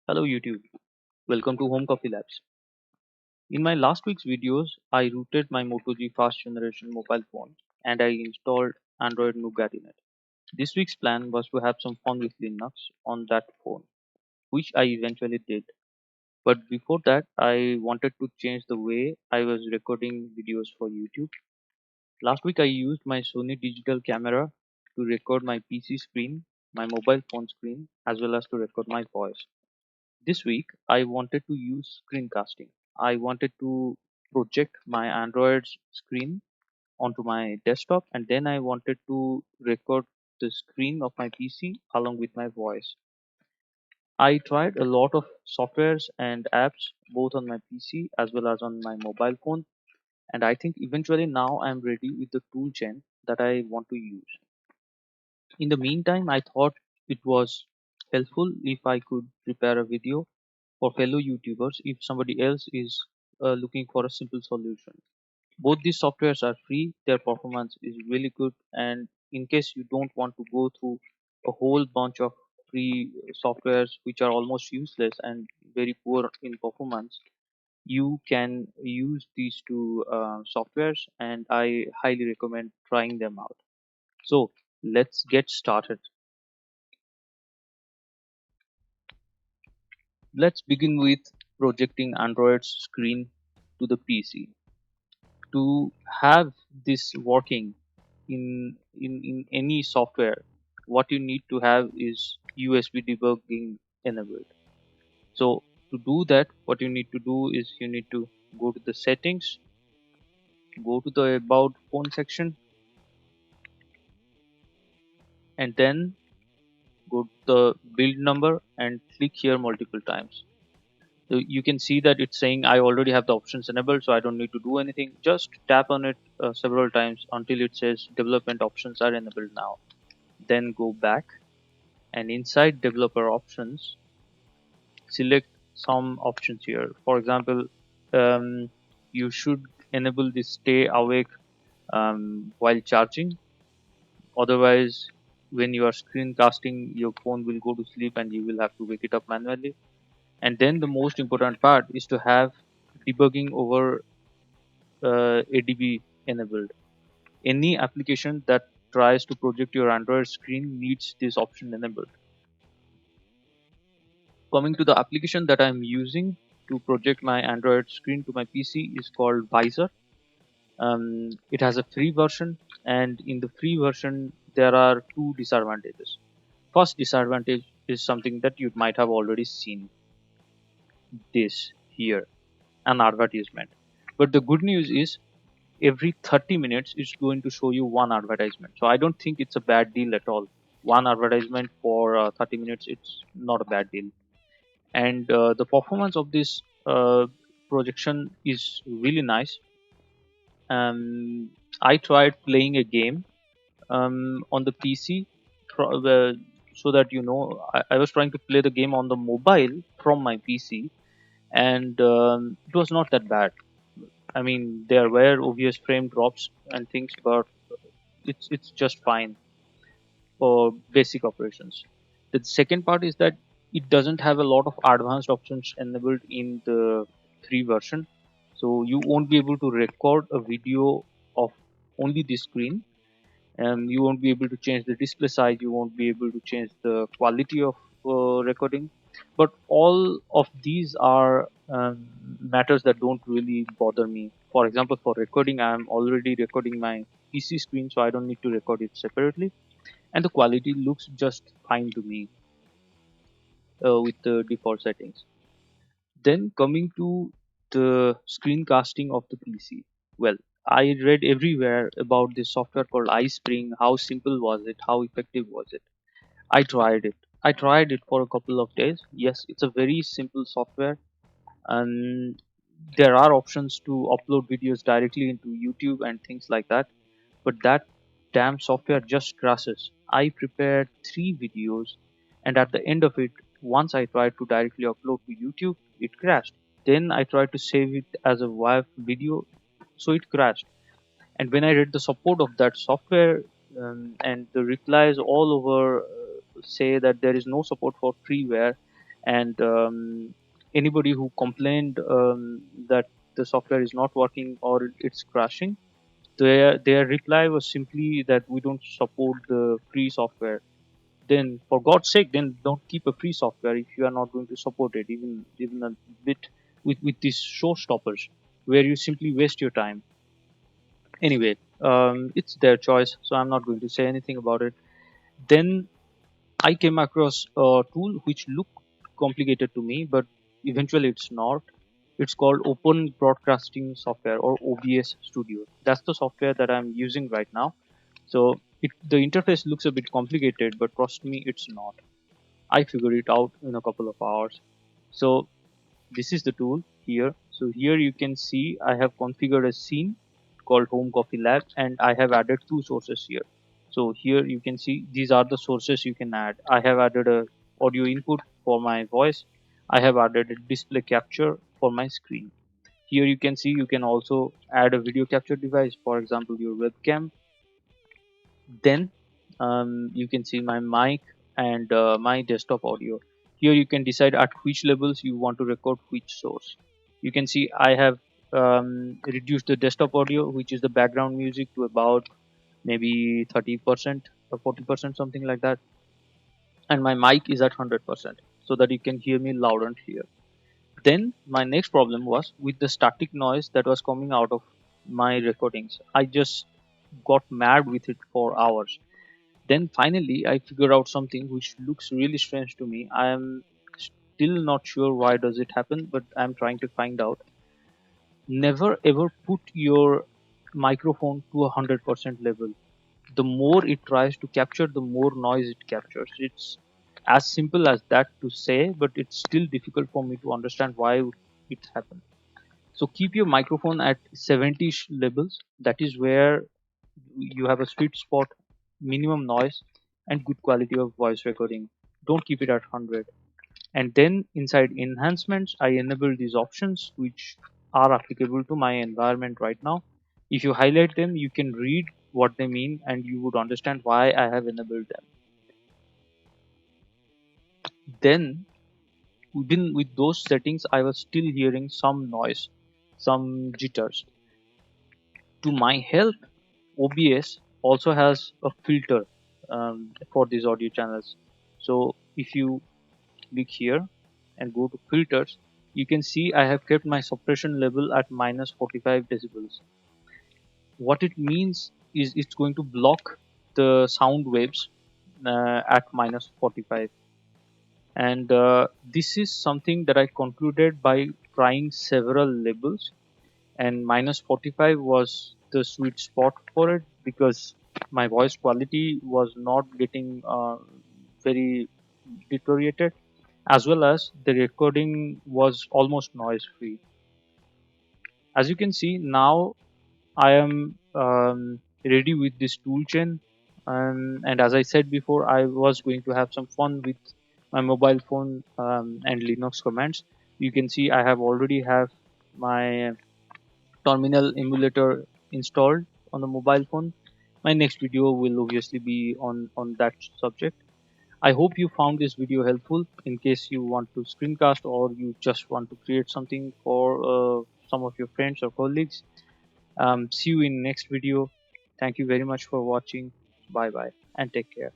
Hello YouTube, welcome to Home Coffee Labs. In my last week's videos, I rooted my Moto G fast generation mobile phone and I installed Android Nougat in it. This week's plan was to have some fun with Linux on that phone, which I eventually did. But before that, I wanted to change the way I was recording videos for YouTube. Last week, I used my Sony digital camera to record my PC screen, my mobile phone screen, as well as to record my voice. This week, I wanted to use screencasting. I wanted to project my Android screen onto my desktop and then I wanted to record the screen of my PC along with my voice. I tried a lot of softwares and apps both on my PC as well as on my mobile phone, and I think eventually now I'm ready with the tool chain that I want to use. In the meantime, I thought it was helpful if I could prepare a video for fellow YouTubers if somebody else is looking for a simple solution. Both these softwares are free, their performance is really good, and in case you don't want to go through a whole bunch of free softwares which are almost useless and very poor in performance, you can use these two softwares, and I highly recommend trying them out. So let's get started. Let's begin with projecting Android's screen to the PC. To have this working in any software, what you need to have is USB debugging enabled. So to do that, what you need to do is you need to go to the settings, go to the about phone section, and then go to the build number and click here multiple times. So you can see that it's saying I already have the options enabled, so I don't need to do anything. Just tap on it several times until it says development options are enabled now. Then go back and inside developer options, select some options here. For example, you should enable the stay awake while charging. Otherwise, when you are screencasting, your phone will go to sleep and you will have to wake it up manually. And then the most important part is to have debugging over ADB enabled. Any application that tries to project your Android screen needs this option enabled. Coming to the application that I'm using to project my Android screen to my PC is called Visor. It has a free version, and in the free version, there are two disadvantages. First disadvantage is something that you might have already seen, this here, an advertisement. But the good news is every 30 minutes it's going to show you one advertisement. So I don't think it's a bad deal at all. One advertisement for 30 minutes, it's not a bad deal. And the performance of this projection is really nice. I tried playing a game on the PC so that I was trying to play the game on the mobile from my PC, and it was not that bad. I mean, there were obvious frame drops and things, but it's just fine for basic operations. The second part is that it doesn't have a lot of advanced options enabled in the free version, so you won't be able to record a video of only the screen, and you won't be able to change the display size, you won't be able to change the quality of recording. But all of these are matters that don't really bother me. For example, for recording, I'm already recording my PC screen, so I don't need to record it separately, and the quality looks just fine to me with the default settings. Then coming to the screencasting of the PC. Well, I read everywhere about this software called iSpring. How simple was it? How effective was it? I tried it. I tried it for a couple of days. Yes, it's a very simple software, and there are options to upload videos directly into YouTube and things like that. But that damn software just crashes. I prepared 3 videos, and at the end of it, once I tried to directly upload to YouTube, it crashed. Then I tried to save it as a WAV video, so it crashed. And when I read the support of that software, and the replies all over say that there is no support for freeware, and anybody who complained that the software is not working or it's crashing, their reply was simply that we don't support the free software. Then for God's sake, then don't keep a free software if you are not going to support it, even a bit, with these showstoppers where you simply waste your time. Anyway, it's their choice, so I'm not going to say anything about it. Then I came across a tool which looked complicated to me, but eventually it's not. It's called Open Broadcasting Software, or OBS Studio. That's the software that I'm using right now. So the interface looks a bit complicated, but trust me, it's not. I figured it out in a couple of hours. So this is the tool here. So here you can see I have configured a scene called Home Coffee Lab, and I have added two sources here. So here you can see these are the sources you can add. I have added a audio input for my voice. I have added a display capture for my screen. Here you can see you can also add a video capture device, for example your webcam. Then you can see my mic and my desktop audio. Here you can decide at which levels you want to record which source. You can see I have reduced the desktop audio, which is the background music, to about maybe 30% or 40%, something like that. And my mic is at 100%, so that you can hear me loud and clear. Then my next problem was with the static noise that was coming out of my recordings. I just got mad with it for hours. Then finally, I figured out something which looks really strange to me. I am still not sure why does it happen, but I'm trying to find out. Never ever put your microphone to 100% level. The more it tries to capture, the more noise it captures. It's as simple as that to say, but it's still difficult for me to understand why it happened. So keep your microphone at 70 levels. That is where you have a sweet spot, minimum noise, and good quality of voice recording. Don't keep it at 100. And then inside enhancements, I enable these options which are applicable to my environment right now. If you highlight them, you can read what they mean and you would understand why I have enabled them. Then, even with those settings, I was still hearing some noise, some jitters. To my help, OBS also has a filter for these audio channels. So if you click here and go to filters, you can see I have kept my suppression level at minus 45 decibels. What it means is it's going to block the sound waves at minus 45. And this is something that I concluded by trying several levels, and minus 45 was the sweet spot for it because my voice quality was not getting very deteriorated, as well as the recording was almost noise free. As you can see now, I am ready with this tool chain, and as I said before, I was going to have some fun with my mobile phone and Linux commands. You can see I have already have my terminal emulator installed on the mobile phone. My next video will obviously be on that subject. I hope you found this video helpful. In case you want to screencast or you just want to create something for some of your friends or colleagues. See you in next video. Thank you very much for watching. Bye bye and take care.